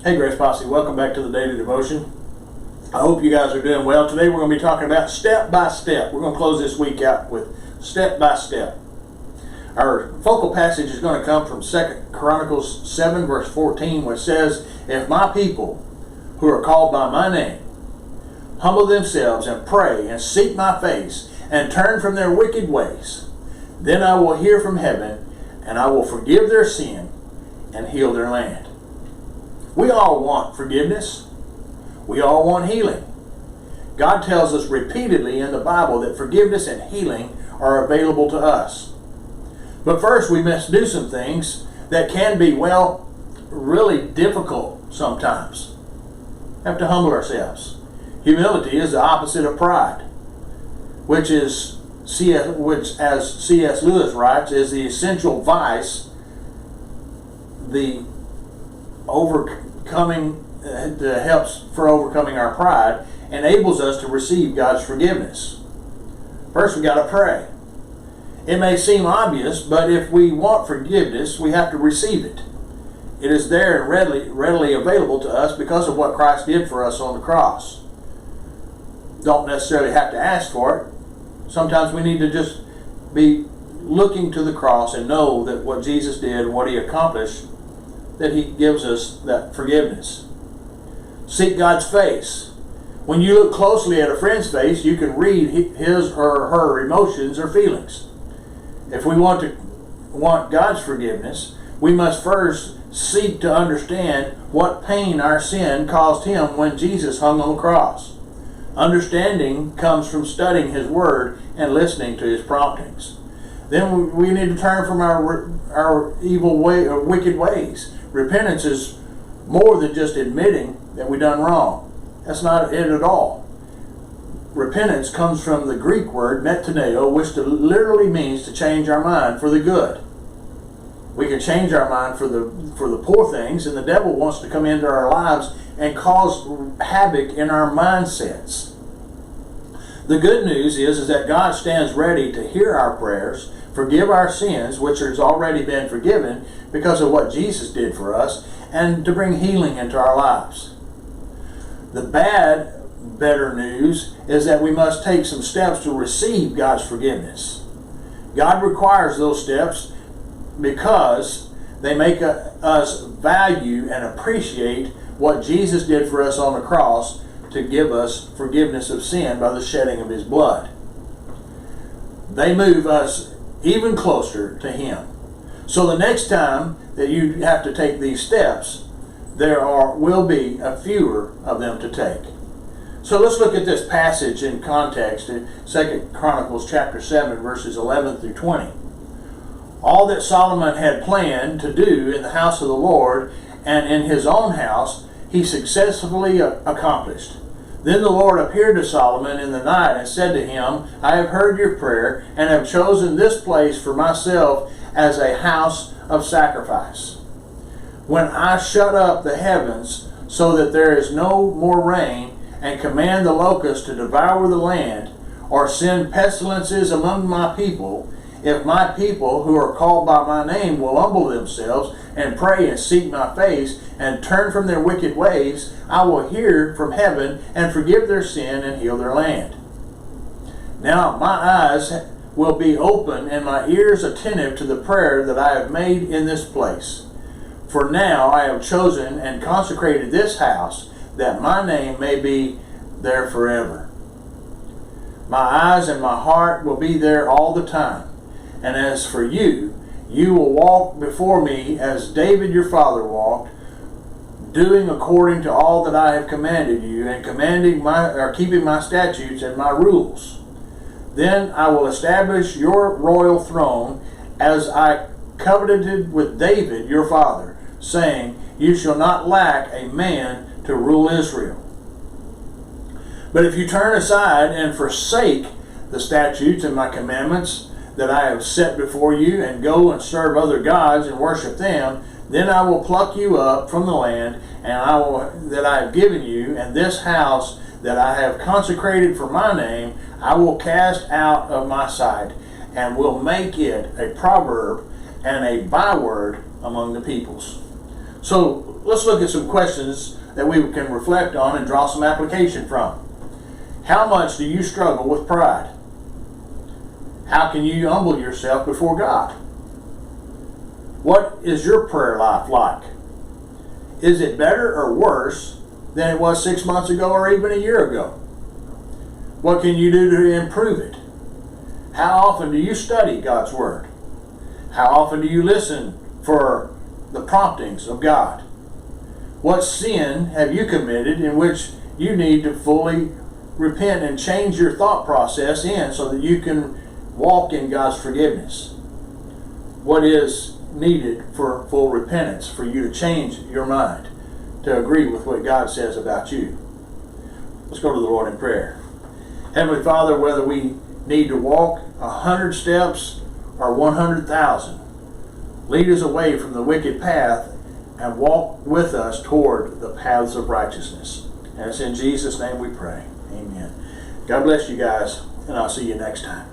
Hey Grace Posse, welcome back to the Daily Devotion. I hope you guys are doing well. Today we're going to be talking about step by step. We're going to close this week out with step by step. Our focal passage is going to come from 2 Chronicles 7 verse 14, which says, "If my people who are called by my name humble themselves and pray and seek my face and turn from their wicked ways, then I will hear from heaven and I will forgive their sin and heal their land." We all want forgiveness. We all want healing. God tells us repeatedly in the Bible that forgiveness and healing are available to us. But first we must do some things that can be, really difficult sometimes. We have to humble ourselves. Humility is the opposite of pride, which as C.S. Lewis writes, is the essential vice, the overcoming that helps for overcoming our pride, enables us to receive God's forgiveness. First, we got to pray. It may seem obvious, but if we want forgiveness, we have to receive it. It is there and readily available to us because of what Christ did for us on the cross. Don't necessarily have to ask for it. Sometimes we need to just be looking to the cross and know that what Jesus did and what He accomplished, that He gives us that forgiveness. Seek God's face. When you look closely at a friend's face, you can read his or her emotions or feelings. If we want God's forgiveness, we must first seek to understand what pain our sin caused Him when Jesus hung on the cross. Understanding comes from studying His Word and listening to His promptings. Then we need to turn from our evil way or wicked ways. Repentance is more than just admitting that we done wrong. That's not it at all. Repentance comes from the Greek word metaneo, which literally means to change our mind for the good. We can change our mind for the poor things, and the devil wants to come into our lives and cause havoc in our mindsets. The good news is that God stands ready to hear our prayers, forgive our sins, which has already been forgiven because of what Jesus did for us, and to bring healing into our lives. The better news is that we must take some steps to receive God's forgiveness. God requires those steps because they make us value and appreciate what Jesus did for us on the cross to give us forgiveness of sin by the shedding of His blood. They move us even closer to Him. So the next time that you have to take these steps, there will be a fewer of them to take. So let's look at this passage in context in 2 Chronicles chapter 7 verses 11 through 20. All that Solomon had planned to do in the house of the Lord and in his own house, he successfully accomplished. Then the Lord appeared to Solomon in the night and said to him, "I have heard your prayer and have chosen this place for myself as a house of sacrifice. When I shut up the heavens so that there is no more rain, and command the locusts to devour the land, or send pestilences among my people, if my people who are called by my name will humble themselves and pray and seek my face and turn from their wicked ways, I will hear from heaven and forgive their sin and heal their land. Now my eyes will be open and my ears attentive to the prayer that I have made in this place. For now I have chosen and consecrated this house, that my name may be there forever. My eyes and my heart will be there all the time. And as for you, you will walk before me as David your father walked, doing according to all that I have commanded you, and keeping my statutes and my rules. Then I will establish your royal throne as I covenanted with David your father, saying, you shall not lack a man to rule Israel. But if you turn aside and forsake the statutes and my commandments that I have set before you, and go and serve other gods and worship them, then I will pluck you up from the land that I have given you, and this house that I have consecrated for my name, I will cast out of my sight, and will make it a proverb and a byword among the peoples. So let's look at some questions that we can reflect on and draw some application from. How much do you struggle with pride? How can you humble yourself before God? What is your prayer life like? Is it better or worse than it was 6 months ago or even a year ago? What can you do to improve it? How often do you study God's Word? How often do you listen for the promptings of God? What sin have you committed in which you need to fully repent and change your thought process in so that you can walk in God's forgiveness? What is needed for full repentance for you to change your mind to agree with what God says about you? Let's go to the Lord in prayer. Heavenly Father, whether we need to walk 100 steps or 100,000, lead us away from the wicked path and walk with us toward the paths of righteousness. And it's in Jesus' name we pray. Amen. God bless you guys, and I'll see you next time.